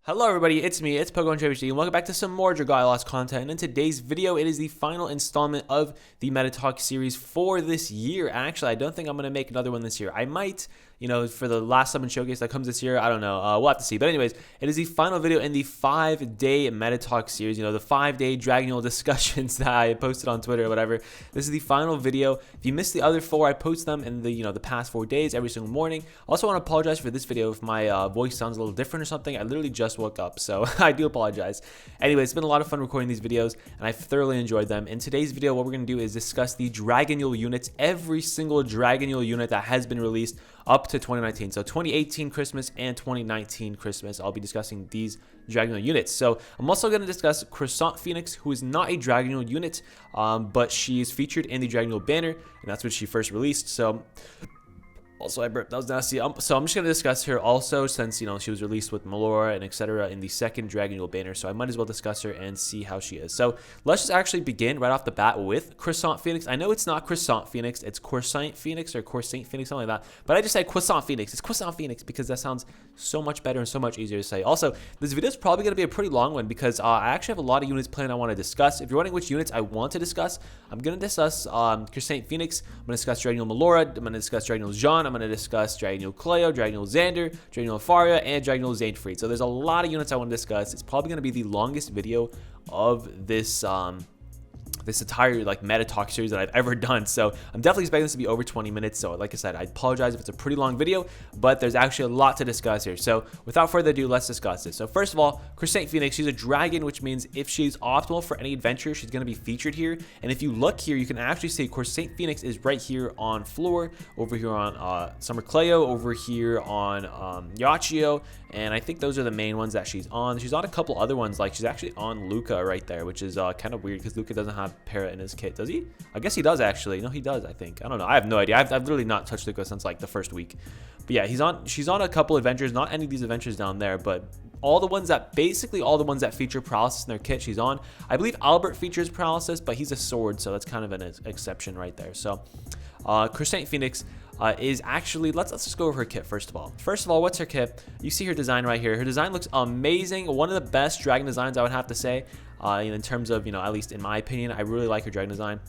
Hello everybody, it's me, it's PokemonTripHD, and welcome back to some more Dragonyule content. And in today's video, it is the final installment of the Meta Talk series for this year. Actually, I don't think I'm going to make another one this year. I might, for the last summon showcase that comes this year, I don't know. We'll have to see. But anyways, it is the final video in the 5-day Meta Talk series, the 5-day Dragonyule discussions that I posted on Twitter or whatever. This is the final video. If you missed the other 4, I post them in the, the past 4 days every single morning. Also want to apologize for this video if my voice sounds a little different or something. I literally just woke up, so I do apologize. Anyway, it's been a lot of fun recording these videos, and I've thoroughly enjoyed them. In today's video, what we're going to do is discuss the Dragonyule units, every single Dragonyule unit that has been released up to 2019. So 2018 Christmas and 2019 Christmas, I'll be discussing these Dragonyule units. So I'm also going to discuss Corsaint Phoenix, who is not a Dragonyule unit, but she is featured in the Dragonyule banner, and that's when she first released. So also, I burped. That was nasty. So I'm just going to discuss her also since, she was released with Malora and etc. in the second Dragonyule banner. So I might as well discuss her and see how she is. So let's just actually begin right off the bat with Corsaint Phoenix. I know it's not Corsaint Phoenix. It's Corsaint Phoenix or Corsaint Phoenix, something like that. But I just say Corsaint Phoenix. It's Corsaint Phoenix because that sounds so much better and so much easier to say. Also, this video is probably going to be a pretty long one because I actually have a lot of units planned I want to discuss. If you're wondering which units I want to discuss, I'm going to discuss Corsaint Phoenix. I'm going to discuss Dragonyule Malora. I'm going to discuss Dragonyule Jeanne. I'm going to discuss Dragonyule Cleo, Dragonyule Xander, Dragonyule Nefaria, and Dragonyule Xainfried. So there's a lot of units I want to discuss. It's probably going to be the longest video of this this entire Meta Talk series that I've ever done. So I'm definitely expecting this to be over 20 minutes. So like I said, I apologize if it's a pretty long video, but there's actually a lot to discuss here. So without further ado, let's discuss this. So first of all, Corsaint Phoenix, she's a dragon, which means if she's optimal for any adventure, she's going to be featured here. And if you look here, you can actually see Corsaint Phoenix is right here on Floor, over here on Summer Cleo, over here on Yachio, and I think those are the main ones that she's on. She's on a couple other ones, like she's actually on Luca right there, which is kind of weird because Luca doesn't have Para in his kit, does he? I guess he does actually. No, he does, I think. I don't know. I have no idea. I've literally not touched Luca since the first week. But yeah, she's on a couple adventures, not any of these adventures down there, but basically all the ones that feature paralysis in their kit, she's on. I believe Albert features paralysis, but he's a sword, so that's kind of an exception right there. So Corsaint Phoenix is actually, let's just go over her kit first of all. First of all, what's her kit? You see her design right here. Her design looks amazing. One of the best dragon designs, I would have to say, in terms of, at least in my opinion, I really like her dragon design.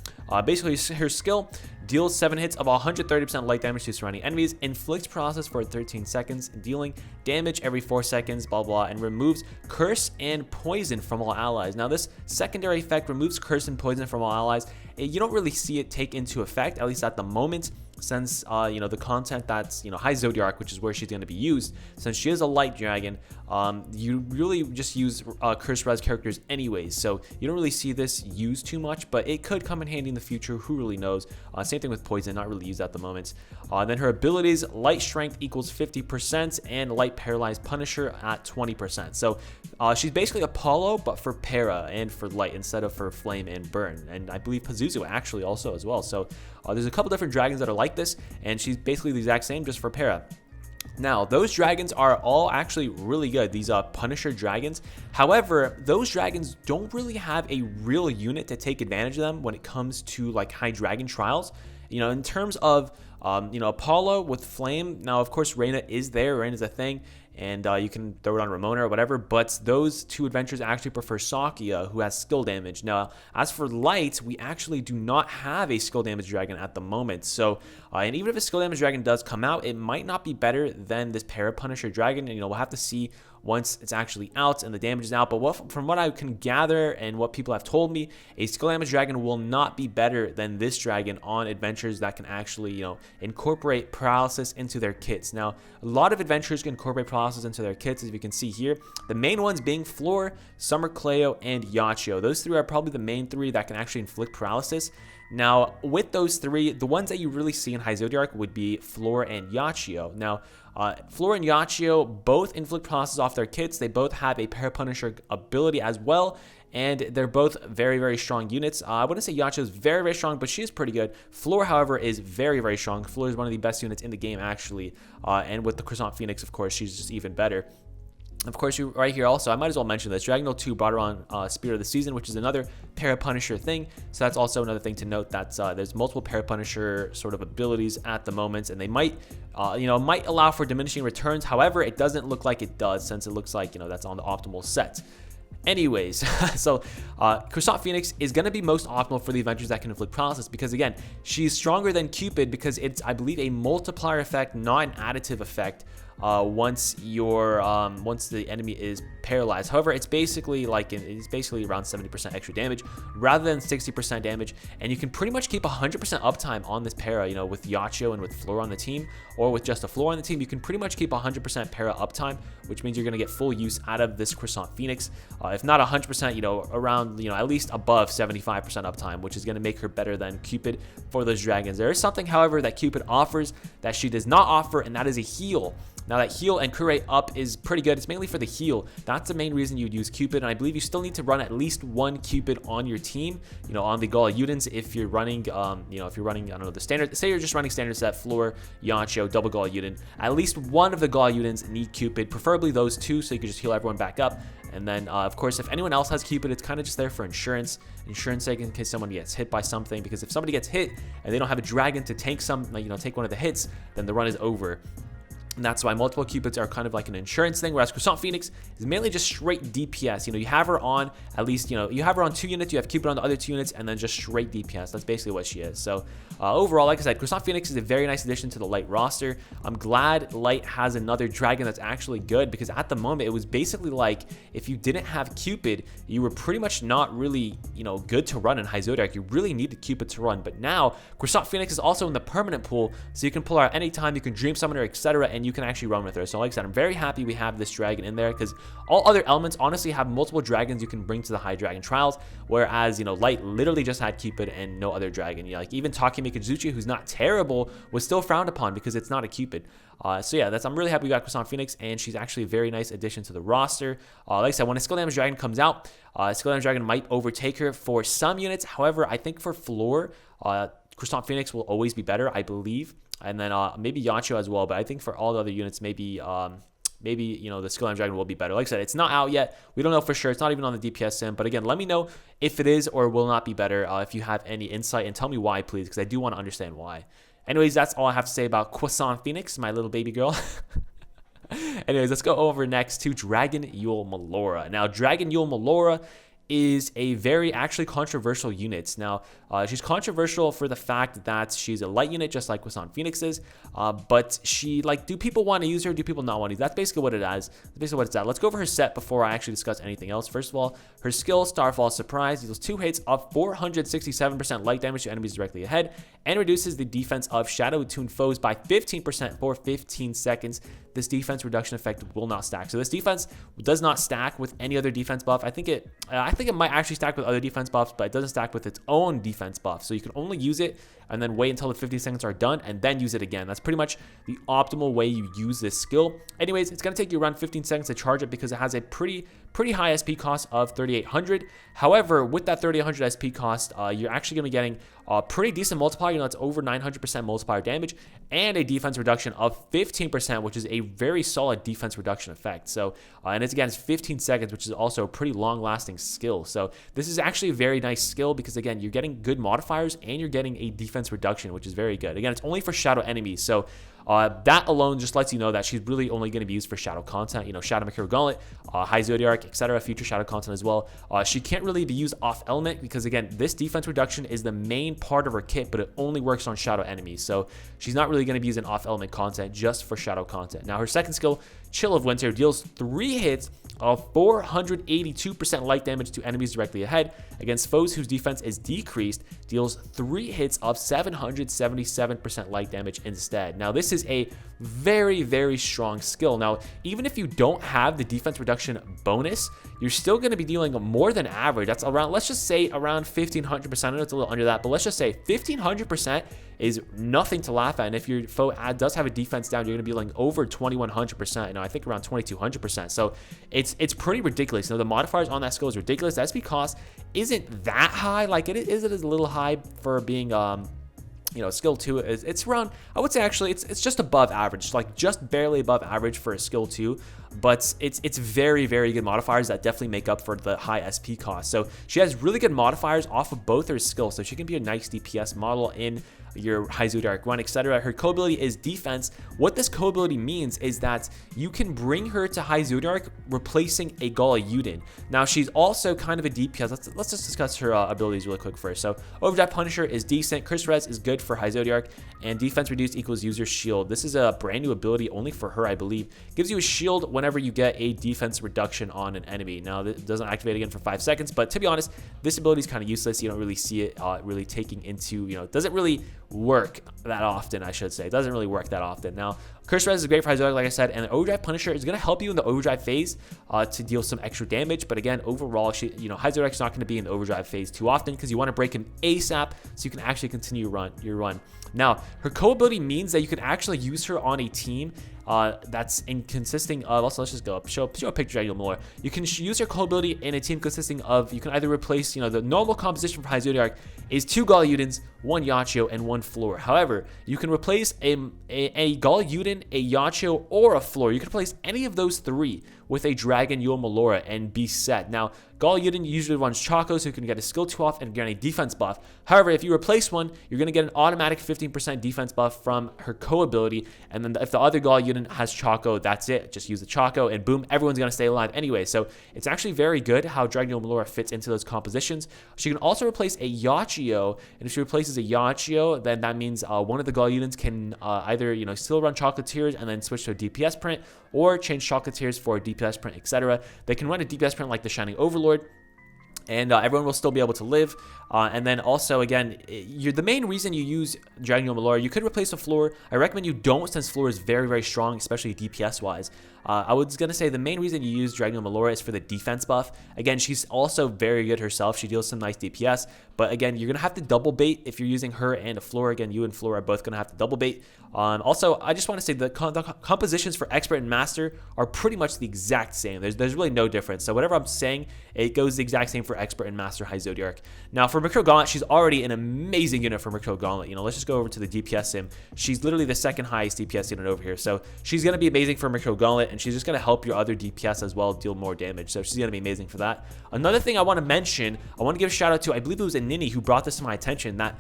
Basically, her skill deals 7 hits of 130% light damage to surrounding enemies, inflicts paralysis for 13 seconds, dealing damage every 4 seconds, blah, blah, and removes curse and poison from all allies. Now, this secondary effect removes curse and poison from all allies. You don't really see it take into effect, at least at the moment, since the content that's High Zodiac, which is where she's going to be used, since she is a light dragon, you really just use curse res characters anyways, so you don't really see this used too much, but it could come in handy in the future. Who really knows? Same thing with poison, not really used at the moment. Then her abilities: light strength equals 50% and light paralyzed punisher at 20%. So she's basically Apollo, but for para and for light instead of for flame and burn, and I believe Pazuzu actually also as well. So there's a couple different dragons that are like this, and she's basically the exact same, just for para. Now, those dragons are all actually really good, these Punisher dragons. However, those dragons don't really have a real unit to take advantage of them when it comes to high dragon trials. In terms of Apollo with Flame, now of course Reina is there. Reina's a thing, and you can throw it on Ramona or whatever, but those two adventures actually prefer Sakia, who has skill damage. Now, as for Light, we actually do not have a skill damage dragon at the moment, so and even if a skill damage dragon does come out, it might not be better than this Para Punisher dragon, and we'll have to see once it's actually out and the damage is out. But from what I can gather and what people have told me, a skill damage dragon will not be better than this dragon on adventures that can actually, incorporate paralysis into their kits. Now, a lot of adventures can incorporate paralysis into their kits, as you can see here. The main ones being Floor, Summer Cleo, and Yachio. Those 3 are probably the main 3 that can actually inflict paralysis. Now, with those 3, the ones that you really see in High Zodiac would be Floor and Yachio. Now, Floor and Yachio both inflict paralysis off their kits. They both have a Para Punisher ability as well, and they're both very, very strong units. I wouldn't say Yachio is very, very strong, but she is pretty good. Floor, however, is very, very strong. Floor is one of the best units in the game, actually, and with the Corsaint Phoenix, of course, she's just even better. Of course, right here also, I might as well mention this. Dragonyule 2 brought her on Spirit of the Season, which is another Para-Punisher thing. So that's also another thing to note, that there's multiple Para-Punisher sort of abilities at the moment, and they might, might allow for diminishing returns. However, it doesn't look like it does, since it looks like, that's on the optimal set. Anyways, so Corsaint Phoenix is going to be most optimal for the Adventures that can inflict paralysis, because again, she's stronger than Cupid because it's, I believe, a multiplier effect, not an additive effect. Once the enemy is paralyzed. However, it's basically around 70% extra damage rather than 60% damage, and you can pretty much keep 100% uptime on this para. With Yacho and with Flora on the team, or with just a Flora on the team, you can pretty much keep 100% para uptime, which means you're going to get full use out of this Corsaint Phoenix. If not 100%, around at least above 75% uptime, which is going to make her better than Cupid for those dragons. There is something, however, that Cupid offers that she does not offer, and that is a heal. Now, that heal and crit rate up is pretty good. It's mainly for the heal. That's the main reason you'd use Cupid, and I believe you still need to run at least one Cupid on your team, on the Galudins. If you're running, I don't know, the standard, say you're just running standard set, Floor, Yacho, double Galudin, at least one of the Galudins need Cupid, preferably those two, so you can just heal everyone back up. And then, of course, if anyone else has Cupid, it's kind of just there for insurance sake, in case someone gets hit by something, because if somebody gets hit and they don't have a dragon to tank take one of the hits, then the run is over. And that's why multiple Cupids are kind of like an insurance thing, whereas Corsaint Phoenix is mainly just straight DPS. You have her on at least, you have her on 2 units, you have Cupid on the other 2 units, and then just straight DPS. That's basically what she is. So overall, like I said, Corsaint Phoenix is a very nice addition to the Light roster. I'm glad Light has another dragon that's actually good, because at the moment, it was basically like, if you didn't have Cupid, you were pretty much not really, good to run in High Zodiac. You really needed Cupid to run. But now, Corsaint Phoenix is also in the permanent pool, so you can pull her out anytime, you can Dream Summon her, etc., and you can actually run with her. So like I said, I'm very happy we have this dragon in there, because all other elements honestly have multiple dragons you can bring to the High Dragon Trials, whereas Light literally just had Cupid and no other dragon. Like even Takemi Kazuchi, who's not terrible, was still frowned upon because it's not a Cupid. So yeah, I'm really happy we got Corsaint Phoenix, and she's actually a very nice addition to the roster. Like I said, when a skill damage dragon comes out, skill damage dragon might overtake her for some units. However, I think for floor, Corsaint Phoenix will always be better, I believe. And then maybe Yacho as well, but I think for all the other units, maybe the skill damage dragon will be better. Like I said, it's not out yet. We don't know for sure. It's not even on the DPS sim. But again, let me know if it is or will not be better. If you have any insight, and tell me why, please, because I do want to understand why. Anyways, that's all I have to say about Corsaint Phoenix, my little baby girl. Anyways, let's go over next to Dragonyule Malora. Now, Dragonyule Malora is a very actually controversial unit. Now, she's controversial for the fact that she's a light unit, just like Corsaint Phoenix is, but she, do people want to use her? Do people not want to use her? That's basically what it is. That's basically what it's at. Let's go over her set before I actually discuss anything else. First of all, her skill, Starfall Surprise, deals 2 hits of 467% light damage to enemies directly ahead, and reduces the defense of Shadow Attuned foes by 15% for 15 seconds. This defense reduction effect will not stack. So this defense does not stack with any other defense buff. I think it might actually stack with other defense buffs, but it doesn't stack with its own defense buff. So you can only use it and then wait until the 50 seconds are done and then use it again. That's pretty much the optimal way you use this skill. Anyways, it's going to take you around 15 seconds to charge it because it has a pretty high SP cost of 3,800. However, with that 3,800 SP cost, you're actually going to be getting a pretty decent multiplier. That's over 900% multiplier damage and a defense reduction of 15%, which is a very solid defense reduction effect. So, and it's 15 seconds, which is also a pretty long-lasting skill. So this is actually a very nice skill because, again, you're getting good modifiers and you're getting a defense reduction, which is very good. Again, it's only for shadow enemies. So that alone just lets you know that she's really only going to be used for shadow content, Shadow Mercurial Gauntlet, High Zodiac, etc., future shadow content as well. She can't really be used off element because, again, this defense reduction is the main part of her kit, but it only works on shadow enemies. So she's not really going to be using off element content, just for shadow content. Now, her second skill, Chill of Winter, deals 3 hits of 482% light damage to enemies directly ahead against foes whose defense is decreased, deals 3 hits of 777% light damage instead. Now, this is a very, very strong skill. Now, even if you don't have the defense reduction bonus, you're still going to be dealing more than average. That's around, let's just say around 1,500%. I know it's a little under that, but let's just say 1,500% is nothing to laugh at. And if your foe does have a defense down, you're going to be dealing over 2,100%. I think around 2,200%. So it's pretty ridiculous. Now, the modifiers on that skill is ridiculous. The SP cost isn't that high. Like it is a little high for being skill 2 is, it's around, I would say actually it's just above average, like just barely above average for a skill 2, but it's very, very good modifiers that definitely make up for the high SP cost. So she has really good modifiers off of both her skills, so she can be a nice DPS model in your High Zodiac run, etc. Her co-ability is defense. What this co-ability means is that you can bring her to High Zodiac replacing a Galliudin. Now she's also kind of a DPS. Let's just discuss her abilities really quick first. So Overdrive Punisher is decent, Curse Res is good for High Zodiac, and Defense Reduced equals user shield. This is a brand new ability only for her, I believe. Gives you a shield whenever you get a defense reduction on an enemy. Now it doesn't activate again for 5 seconds, but to be honest, this ability is kind of useless. You don't really see it really taking into, it doesn't really work that often, I should say. It doesn't really work that often. Now, Curse Res is great for High Zodiac, like I said, and the Overdrive Punisher is going to help you in the Overdrive phase to deal some extra damage. But again, overall, High Zodiac's not going to be in the Overdrive phase too often because you want to break him ASAP so you can actually continue your run. Now, her co-ability means that you can actually use her on a team that's consisting of, also let's just go up, show a picture of Dragonyule Malora. You can use your co-ability in a team consisting of, you can either replace, the normal composition for High Zodiac is 2 Galliudins, 1 Yachiyo, and 1 Floor. However, you can replace a Galliudin, a Yachiyo, or a Floor. You can replace any of those 3 with a Dragonyule Malora and be set. Now, Galliudin usually runs Choco, so you can get a skill 2 off and get a defense buff. However, if you replace one, you're going to get an automatic 15% defense buff from her co-ability, and then if the other Galliudin has Choco, that's it. Just use the Choco, and boom, everyone's going to stay alive anyway. So it's actually very good how Dragonyule Malora fits into those compositions. She can also replace a Yachiyo, and if she replaces a Yachiyo, then that means one of the Galliudins can either still run Chocolatiers and then switch to a DPS print, or change Chocolatiers for a DPS print, etc. They can run a DPS print like the Shining Overlord, and everyone will still be able to live. And then also, again, the main reason you use Dragonyule Malora, you could replace a Floor. I recommend you don't, since Floor is very, very strong, especially DPS-wise. I was going to say the main reason you use Dragonyule Malora is for the defense buff. Again, she's also very good herself. She deals some nice DPS. But again, you're going to have to double bait if you're using her and a Floor. Again, you and Floor are both going to have to double bait. Also, I just want to say the compositions for Expert and Master are pretty much the exact same. There's really no difference. So whatever I'm saying, it goes the exact same for Expert and Master High Zodiac. Now, for Micro Gauntlet, she's already an amazing unit for Micro Gauntlet. Let's just go over to the DPS sim. She's literally the second highest DPS unit over here. So she's going to be amazing for Micro Gauntlet, and she's just going to help your other DPS as well deal more damage. So she's going to be amazing for that. Another thing I want to mention, I want to give a shout out to, I believe it was a Nini who brought this to my attention, that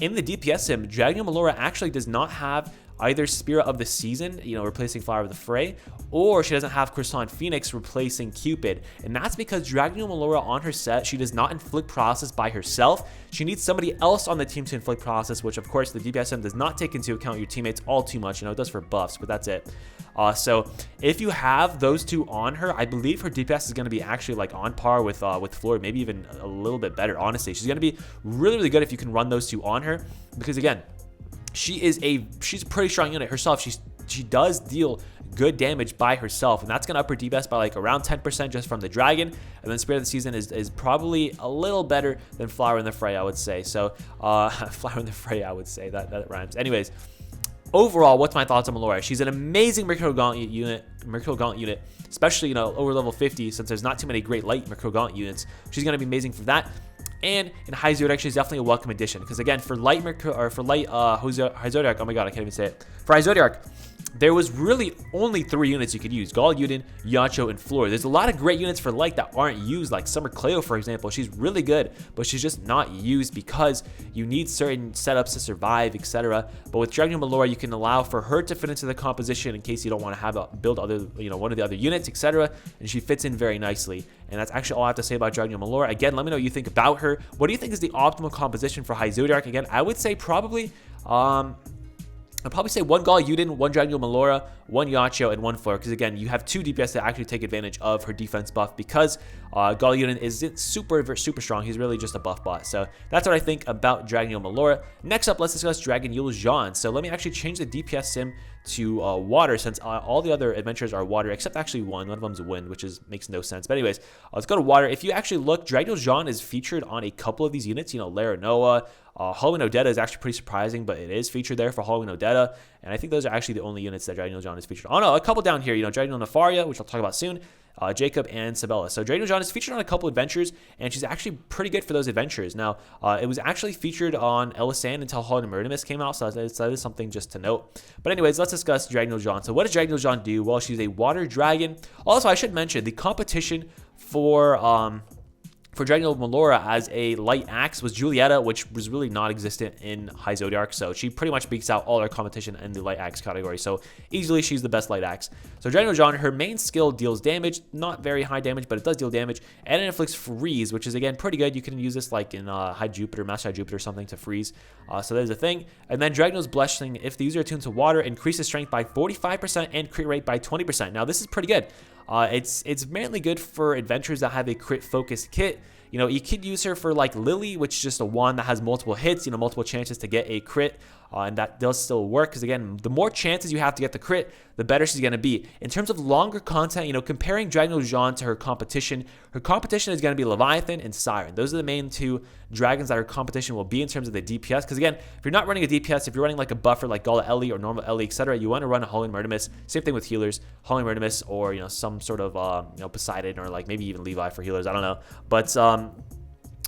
in the DPS sim, Dragonyule Malora actually does not have either Spirit of the Season, replacing Flower of the Fray, or she doesn't have Corsaint Phoenix replacing Cupid. And that's because Dragonyule Malora on her set, she does not inflict paralysis by herself. She needs somebody else on the team to inflict paralysis, which of course the DPSM does not take into account your teammates all too much. It does for buffs, but that's it. So if you have those 2 on her, I believe her DPS is going to be actually like on par with Floor, maybe even a little bit better, honestly. She's going to be really, really good if you can run those 2 on her, because again, she's a pretty strong unit herself. She does deal good damage by herself, and that's going to up her DPS by like around 10% just from the dragon. And then Spirit of the Season is probably a little better than Flower in the Fray, I would say. So Flower in the Fray, I would say, that rhymes. Anyways, overall, what's my thoughts on Malora? She's an amazing Micro Gauntlet unit, especially over level 50, since there's not too many great light Micro Gauntlet units. She's going to be amazing for that. And in High Zodiac, she's definitely a welcome addition, because again, for light High Zodiac, oh my god, I can't even say it. For High Zodiac, there was really only 3 units you could use: Galliudin, Yachiyo, and Floor. There's a lot of great units for light that aren't used, like Summer Cleo, for example. She's really good, but she's just not used because you need certain setups to survive, etc. But with Dragonyule Malora, you can allow for her to fit into the composition in case you don't want to have build other, one of the other units, etc. And she fits in very nicely. And that's actually all I have to say about Dragonyule Malora. Again, let me know what you think about her. What do you think is the optimal composition for High Zodiac? Again, I would say probably I'd probably say 1 Galliudin, 1 Dragonyule Malora, 1 Yachiyo, and 1 Floor, because again, you have 2 DPS that actually take advantage of her defense buff, because Galliudin isn't super strong. He's really just a buff bot. So that's what I think about Dragonyule Malora. Next up, let's discuss Dragonyule Jeanne. So let me actually change the DPS sim to water, since all the other adventures are water, except actually one of them's wind, which makes no sense. But anyways, let's go to water. If you actually look, Dragonyule Jeanne is featured on a couple of these units. Lara Noah, Halloween Odetta is actually pretty surprising, but it is featured there for Halloween Odetta. And I think those are actually the only units that Dragonyule Jeanne is featured on. Oh, no, a couple down here, Dragonyule Nefaria, which I'll talk about soon. Jacob, and Sabella. So Dragonyule Jeanne is featured on a couple adventures, and she's actually pretty good for those adventures. Now, it was actually featured on Elisand until Holland Murtimus came out, so that is something just to note. But anyways, let's discuss Dragonyule Jeanne. So what does Dragonyule Jeanne do? Well, she's a water dragon. Also, I should mention the competition for Dragonyule Malora as a light axe was Julieta, which was really non-existent in High Zodiac, so she pretty much beats out all her competition in the light axe category, so easily she's the best light axe. So Dragonyule Jeanne, her main skill deals damage, not very high damage, but it does deal damage, and it inflicts freeze, which is again pretty good. You can use this like in High Jupiter, Master High Jupiter or something to freeze, so there's a thing. And then Dragonule's Blessing, if the user attuned to water, increases strength by 45% and crit rate by 20%. Now this is pretty good. It's mainly good for adventures that have a crit focused kit. You know, you could use her for like Lily, which is just a wand that has multiple hits, you know, multiple chances to get a crit, and that does still work because again, the more chances you have to get the crit, the better she's going to be. In terms of longer content, you know, comparing Dragonyule Jeanne to her competition is going to be Leviathan and Siren. Those are the main two dragons that her competition will be in terms of the DPS. Because again, if you're not running a DPS, if you're running like a buffer like Gala Ellie or normal Ellie, etc., you want to run a Holy Murtimus. Same thing with healers, Holy Murtimus, or you know, some sort of you know, Poseidon, or like maybe even Levi for healers. I don't know, but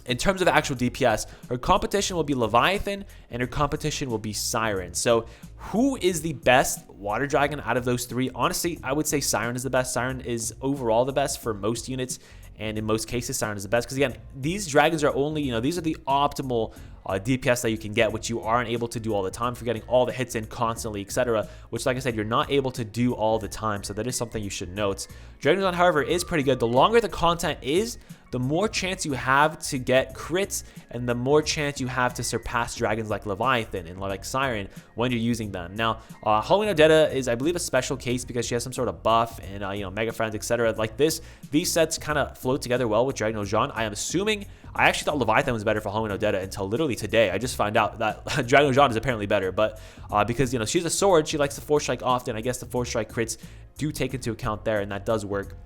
in terms of actual DPS, her competition will be Leviathan and her competition will be Siren. So who is the best water dragon out of those three? Honestly, I would say Siren is the best. Siren is overall the best for most units, and in most cases, Siren is the best. Because again, these dragons are only, you know, these are the optimal DPS that you can get, which you aren't able to do all the time. For getting all the hits in constantly, etc., which, like I said, you're not able to do all the time. So that is something you should note. Dragonyule Jeanne, however, is pretty good. The longer the content is, the more chance you have to get crits, and the more chance you have to surpass dragons like Leviathan and like Siren when you're using them. Now, Halloween Odetta is, I believe, a special case because she has some sort of buff and you know, Mega Friends, etc. Like this, these sets kind of float together well with Dragonyule Jeanne. I am assuming. I actually thought Leviathan was better for Halloween Odetta until literally today. I just found out that Dragonyule Jeanne is apparently better, but because you know, she's a sword, she likes to 4-strike often. I guess the 4-strike crits do take into account there, and that does work.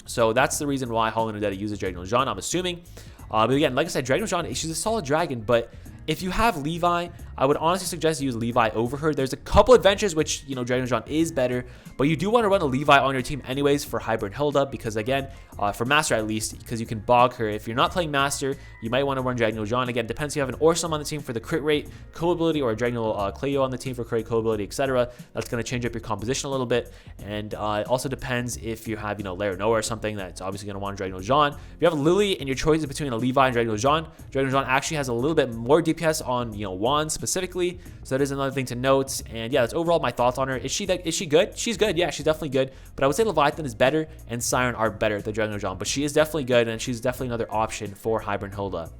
So that's the reason why Halloween Odetta uses Dragonyule Jeanne, I'm assuming. But again, like I said, Dragonyule Jeanne, she's a solid dragon, but if you have Levi, I would honestly suggest you use Levi over her. There's a couple adventures which, you know, Dragonyule Jeanne is better, but you do want to run a Levi on your team anyways for Hybrid Hilda, because again, for Master at least, because you can bog her. If you're not playing Master, you might want to run Dragonyule Jeanne. Again, depends if you have an Orsum on the team for the crit rate, co-ability, or a Dragonyule Cleo on the team for crit co-ability, etc. That's going to change up your composition a little bit, and it also depends if you have, you know, Lair Noah or something that's obviously going to want Dragonyule Jeanne. If you have Lily and your choice is between a Levi and Dragonyule Jeanne actually has a little bit more DPS on, you know, wands specifically, so that is another thing to note. And yeah, that's overall my thoughts on her. Is she good? She's good. Yeah, she's definitely good, but I would say Leviathan is better and Siren are better than Dragonyule Jeanne, but she is definitely good, and she's definitely another option for Hybrid Hilda.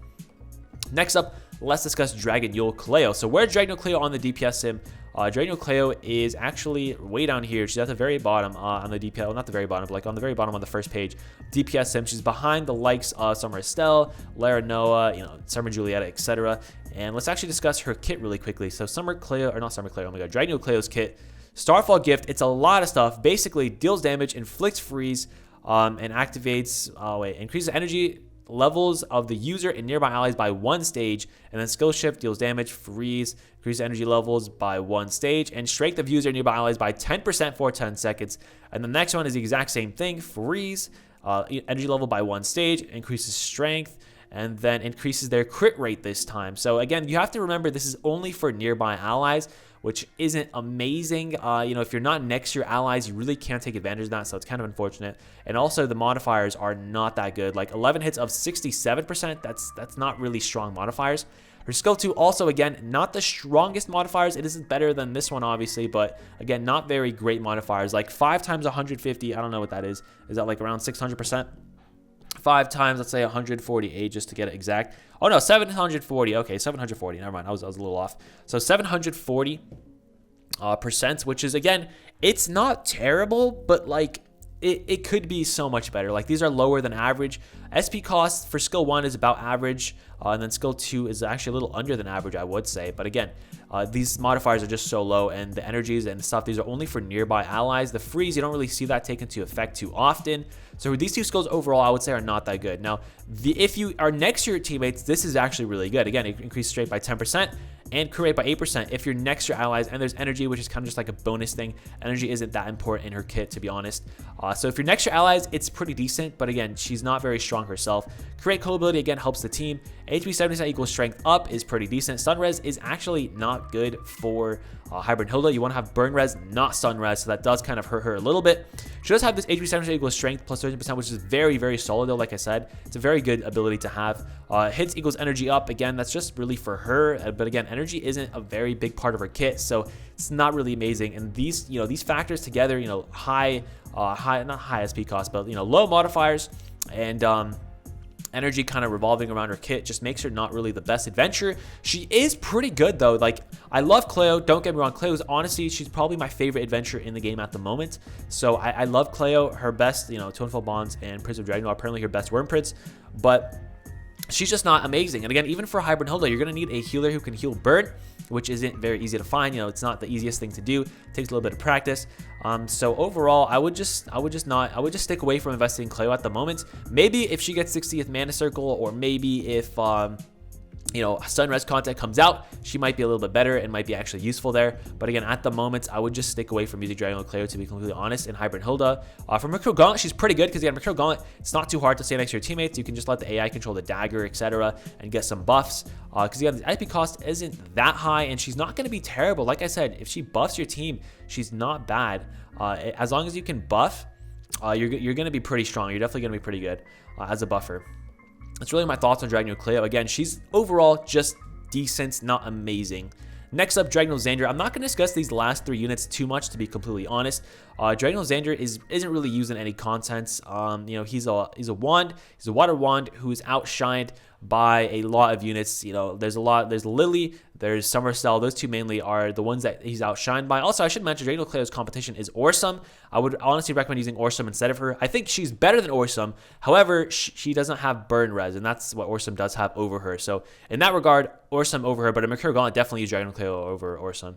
Next up, let's discuss Dragonyule Cleo. So where's Dragonyule Cleo on the DPS sim? Dragonyule Cleo is actually way down here. She's at the very bottom on the DPS, well, not the very bottom, but like on the very bottom on the first page. DPS sim, she's behind the likes of Summer Estelle, Lara Noah, you know, Summer Julieta, etc. And let's actually discuss her kit really quickly. So Dragonyule Cleo's kit, Starfall Gift, it's a lot of stuff. Basically, deals damage, inflicts freeze, and activates, increases energy levels of the user and nearby allies by 1 stage, and then skill shift deals damage, freeze, increases energy levels by 1 stage, and strength of user and nearby allies by 10% for 10 seconds. And the next one is the exact same thing, freeze, energy level by 1 stage, increases strength, and then increases their crit rate this time. So again, you have to remember this is only for nearby allies, which isn't amazing. You know, if you're not next to your allies, you really can't take advantage of that, so it's kind of unfortunate. And also the modifiers are not that good. Like 11 hits of 67%, that's not really strong modifiers. Her skill 2 also, again, not the strongest modifiers. It isn't better than this one, obviously, but again, not very great modifiers. Like 5 times 150, I don't know what that is. Is that like around 600%? 5 times, let's say 148, just to get it exact. Oh no, 740. Okay, 740. Never mind. I was a little off. So 740 percent, which is, again, it's not terrible, but like it could be so much better. Like these are lower than average. SP cost for skill 1 is about average, and then skill 2 is actually a little under than average, I would say. But again, these modifiers are just so low, and the energies and stuff, these are only for nearby allies. The freeze, you don't really see that take into effect too often. So these two skills overall, I would say, are not that good. Now, if you are next to your teammates, this is actually really good. Again, it increases strength by 10%. and crit rate by 8% if you're next to your allies, and there's energy, which is kind of just like a bonus thing. Energy isn't that important in her kit, to be honest. So if you're next to your allies, it's pretty decent, but again, she's not very strong herself. Crit rate ability again helps the team. HP 70% equals strength up is pretty decent. Stun res is actually not good for Hybrid Hilda. You want to have burn res, not stun res, so that does kind of hurt her a little bit. She does have this HP 70% equals strength plus 13%, which is very, very solid though. Like I said, it's a very good ability to have. Hits equals energy up. Again, that's just really for her, but again, energy isn't a very big part of her kit, so it's not really amazing. And these, these factors together, not high SP cost, but low modifiers and energy kind of revolving around her kit just makes her not really the best adventurer. She is pretty good though. Like, I love Cleo, don't get me wrong. Cleo is honestly, she's probably my favorite adventurer in the game at the moment. So I love Cleo. Her best, Tonefall Bonds and Prince of Dragonyule are apparently her best Worm Prince, but she's just not amazing. And again, even for Hybrid Hilda, you're going to need a healer who can heal Bird, which isn't very easy to find. It's not the easiest thing to do. It takes a little bit of practice. So overall, I would just stick away from investing in Cleo at the moment. Maybe if she gets 60th mana circle, or maybe if Sunrise content comes out, she might be a little bit better and might be actually useful there. But again, at the moment, I would just stick away from using Dragonyule Cleo, to be completely honest, in Hybrid Hilda. For Mercurial Gauntlet, she's pretty good because again, Mercurial Gauntlet, it's not too hard to stay next to your teammates. You can just let the AI control the dagger, etc., and get some buffs. Because again, the IP cost isn't that high, and she's not going to be terrible. Like I said, if she buffs your team, she's not bad. As long as you can buff, you're going to be pretty strong. You're definitely going to be pretty good as a buffer. That's really my thoughts on Dragonyule Cleo. Again, she's overall just decent, not amazing. Next up, Dragonyule Xander. I'm not going to discuss these last 3 units too much, to be completely honest. Dragonyule Xander isn't really used in any content. He's a wand. He's a water wand who is outshined by a lot of units. There's Lily, there's Summercell. Those two mainly are the ones that he's outshined by. Also, I should mention Dragonyule Cleo's competition is Orsum. I would honestly recommend using Orsum instead of her. I think she's better than Orsum. However, she doesn't have burn res, and that's what Orsum does have over her. So in that regard, Orsum over her, but a Mercurial Gauntlet definitely use Dragonyule Cleo over Orsum.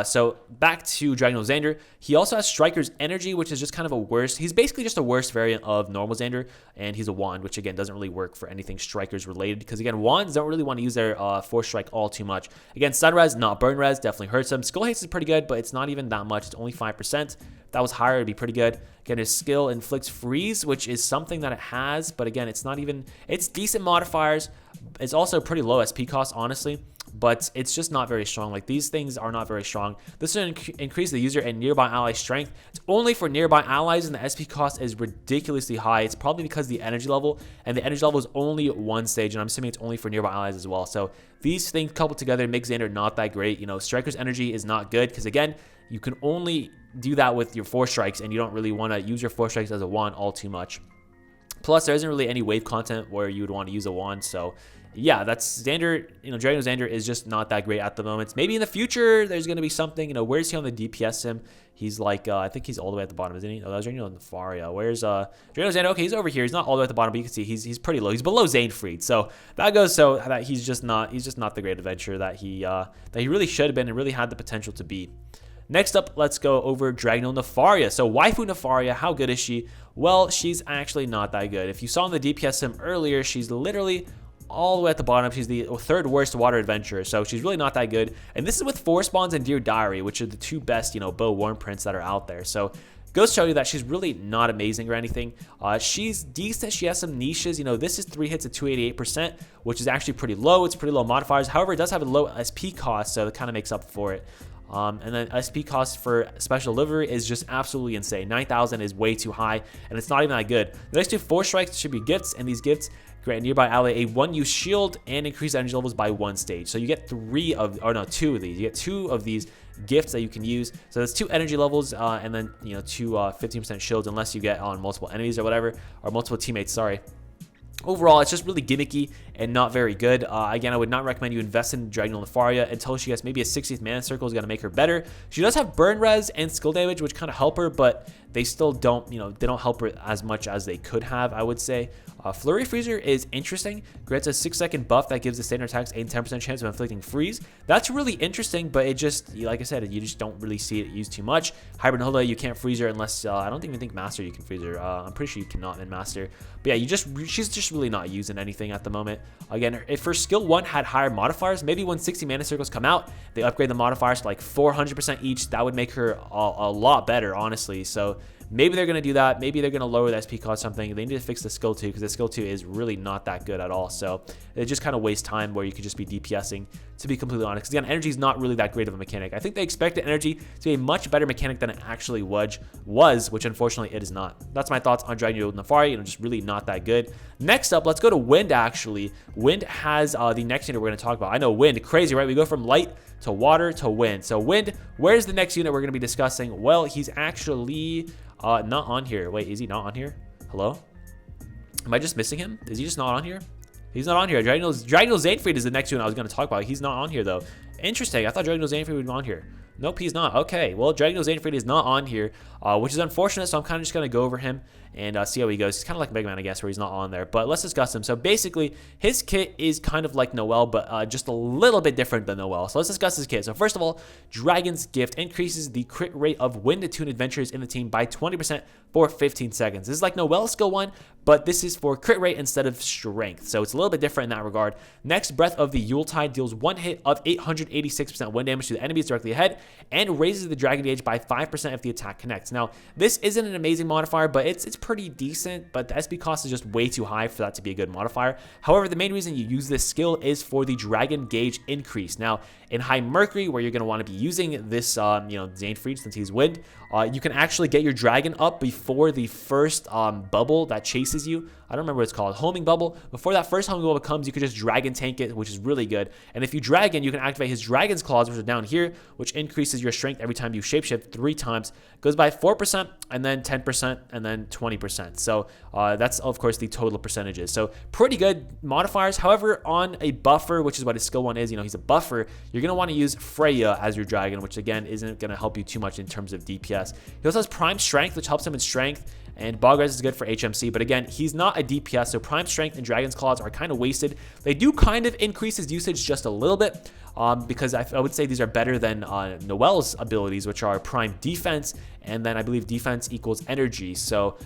So back to Dragonyule Xander. He also has Striker's Energy, which is just kind of a worse. He's basically just a worse variant of normal Xander, and he's a wand, which again doesn't really work for anything Strikers related, because again, wands don't really want to use their Force Strike all too much. Again, Stun Res, not Burn Res, definitely hurts him. Skill Haste is pretty good, but it's not even that much. It's only 5%. If that was higher, it'd be pretty good. Again, his skill inflicts freeze, which is something that it has, but again, it's decent modifiers. It's also pretty low SP cost, honestly, but it's just not very strong. Like, these things are not very strong. This will increase the user and nearby ally strength. It's only for nearby allies, and the SP cost is ridiculously high. It's probably because the energy level, and the energy level is only 1 stage, and I'm assuming it's only for nearby allies as well. So these things coupled together make Xander not that great. Striker's Energy is not good because again, you can only do that with your 4 strikes, and you don't really want to use your 4 strikes as a wand all too much. Plus, there isn't really any wave content where you would want to use a wand, so yeah, that's Xander. Dragonyule Xander is just not that great at the moment. Maybe in the future there's going to be something. Where's he on the DPS sim? He's like, I think he's all the way at the bottom, isn't he? Oh, that was Dragonyule Nefaria. Where's Dragonyule Xander? Okay, he's over here. He's not all the way at the bottom, but you can see he's pretty low. He's below Xainfried, so that goes so that he's just not the great adventurer that he really should have been and really had the potential to be. Next up, let's go over Dragonyule Nefaria. So Waifu Nefaria, how good is she? Well, she's actually not that good. If you saw in the DPS sim earlier, she's literally all the way at the bottom. She's the 3rd worst water adventurer, so she's really not that good. And this is with Forest Bonds and Dear Diary, which are the 2 best, bow worm prints that are out there. So goes to show you that she's really not amazing or anything. She's decent. She has some niches. This is 3 hits at 288%, which is actually pretty low. It's pretty low modifiers. However, it does have a low SP cost, so it kind of makes up for it. And then SP cost for special delivery is just absolutely insane. 9,000 is way too high, and it's not even that good. The next 2 4 strikes should be gifts, and these gifts grant nearby ally a 1-use shield and increase energy levels by 1 stage. So you get 2 of these. You get 2 of these gifts that you can use. So that's 2 energy levels, and then 2 15% shields, unless you get on multiple enemies or whatever, or multiple teammates. Sorry. Overall, it's just really gimmicky and not very good. Again, I would not recommend you invest in Dragonyule Nefaria until she gets maybe a 60th mana circle is going to make her better. She does have burn res and skill damage, which kind of help her, but they still don't, they don't help her as much as they could have, I would say. Flurry Freezer is interesting. Grants a 6-second buff that gives the standard attacks a 10% chance of inflicting freeze. That's really interesting, but it just, like I said, you just don't really see it used too much. Hybrid Hulda, you can't freeze her unless, I don't even think Master you can freeze her. I'm pretty sure you cannot in Master. But yeah, she's just really not using anything at the moment. Again, if her skill 1 had higher modifiers, maybe when 60 mana circles come out, they upgrade the modifiers to like 400% each. That would make her a lot better, honestly. So maybe they're going to do that. Maybe they're going to lower the SP cost something. They need to fix the skill 2 because the skill 2 is really not that good at all. So it just kind of wastes time where you could just be DPSing, to be completely honest. Because again, energy is not really that great of a mechanic. I think they expected energy to be a much better mechanic than it actually was, which unfortunately it is not. That's my thoughts on Dragonyule Nefaria. Just really not that good. Next up, let's go to Wind, actually. Wind has the next unit we're going to talk about. I know Wind, crazy, right? We go from light to water to wind. So Wind, where's the next unit we're going to be discussing? Well, he's actually not on here. Wait, is he not on here? Hello? Am I just missing him? Is he just not on here? He's not on here. Dragonyule Xainfried is the next one I was going to talk about. He's not on here, though. Interesting. I thought Dragonyule Xainfried would be on here. Nope, he's not. Okay, well, Dragonyule Xainfried is not on here, which is unfortunate, so I'm kind of just going to go over him and see how he goes. He's kind of like Mega Man, I guess, where he's not on there, but let's discuss him. So basically, his kit is kind of like Noelle, but just a little bit different than Noelle. So let's discuss his kit. So first of all, Dragon's Gift increases the crit rate of Wind Attune adventurers in the team by 20% for 15 seconds. This is like Noelle's skill 1, but this is for crit rate instead of strength, so it's a little bit different in that regard. Next, Breath of the Yuletide deals 1 hit of 886% wind damage to the enemies directly ahead and raises the dragon gauge by 5% if the attack connects. Now, this isn't an amazing modifier, but it's pretty decent, but the SP cost is just way too high for that to be a good modifier. However, the main reason you use this skill is for the dragon gauge increase. Now, in High Mercury, where you're going to want to be using this, Xainfried, since he's wind, you can actually get your dragon up before the first bubble that chases you. I don't remember what it's called, homing bubble. Before that first homing bubble comes, you can just dragon tank it, which is really good. And if you dragon, you can activate his dragon's claws, which are down here, which increases your strength every time you shapeshift 3 times. Goes by 4% and then 10% and then 20%. So that's of course the total percentages. So pretty good modifiers. However, on a buffer, which is what his skill 1 is, he's a buffer, you're going to want to use Freya as your dragon, which again isn't going to help you too much in terms of DPS. He also has Prime Strength, which helps him in strength, and Bog Rise is good for HMC, but again, he's not a DPS, so Prime Strength and Dragon's Claws are kind of wasted. They do kind of increase his usage just a little bit, because I would say these are better than Noelle's abilities, which are Prime Defense, and then I believe Defense equals Energy. So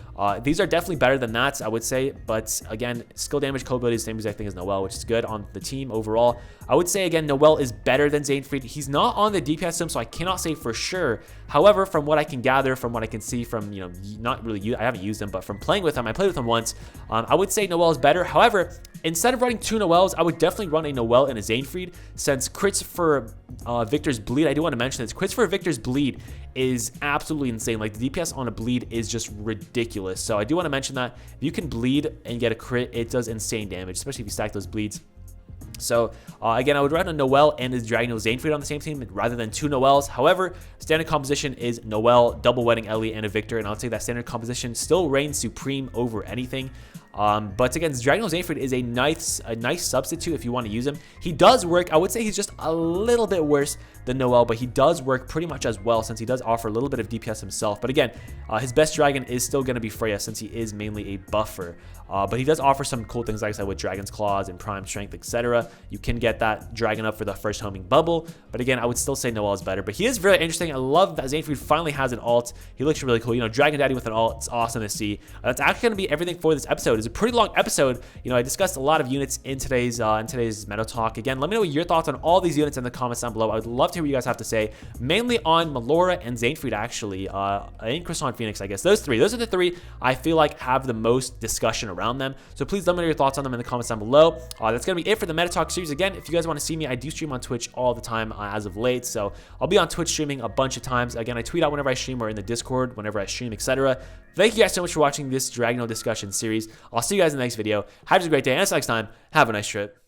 these are definitely better than that, I would say, but again, skill damage code ability is the same exact thing as Noelle, which is good on the team overall. I would say, again, Noelle is better than Xainfried. He's not on the DPS sim, so I cannot say for sure. However, from what I can gather, from what I can see from, not really, I haven't used him, but from playing with him, I played with him once, I would say Noelle is better. However, instead of running 2 Noelles, I would definitely run a Noelle and a Xainfried, since crits for Victor's Bleed, I do want to mention this, crits for Victor's Bleed is absolutely insane. Like, the DPS on a bleed is just ridiculous. So I do want to mention that if you can bleed and get a crit, it does insane damage, especially if you stack those bleeds. So again, I would run a Noelle and his Dragonyule Xainfried on the same team rather than 2 Noelles. However, standard composition is Noelle, double wedding Ellie, and a Victor, and I'll say that standard composition still reigns supreme over anything. But again, Dragonyule Xainfried is a nice substitute if you want to use him. He does work. I would say he's just a little bit worse than Noelle, but he does work pretty much as well, since he does offer a little bit of DPS himself. But again, his best dragon is still going to be Freya, since he is mainly a buffer. But he does offer some cool things, like I said, with Dragon's Claws and Prime Strength, etc. You can get that dragon up for the first homing bubble. But again, I would still say Noelle is better. But he is very interesting. I love that Xainfried finally has an ult. He looks really cool. Dragon Daddy with an ult. It's awesome to see. That's actually going to be everything for this episode. It's a pretty long episode. I discussed a lot of units in today's Meta Talk. Again, let me know your thoughts on all these units in the comments down below. I would love to hear what you guys have to say, mainly on Malora and Xainfried, actually, and Corsaint Phoenix, I guess. Those are the 3 I feel like have the most discussion around them. So please let me know your thoughts on them in the comments down below. That's going to be it for the Meta Talk series. Again, if you guys want to see me, I do stream on Twitch all the time as of late, so I'll be on Twitch streaming a bunch of times. Again, I tweet out whenever I stream or in the Discord whenever I stream, etc. Thank you guys so much for watching this Dragonyule discussion series. I'll see you guys in the next video. Have a great day, and until next time, have a nice trip.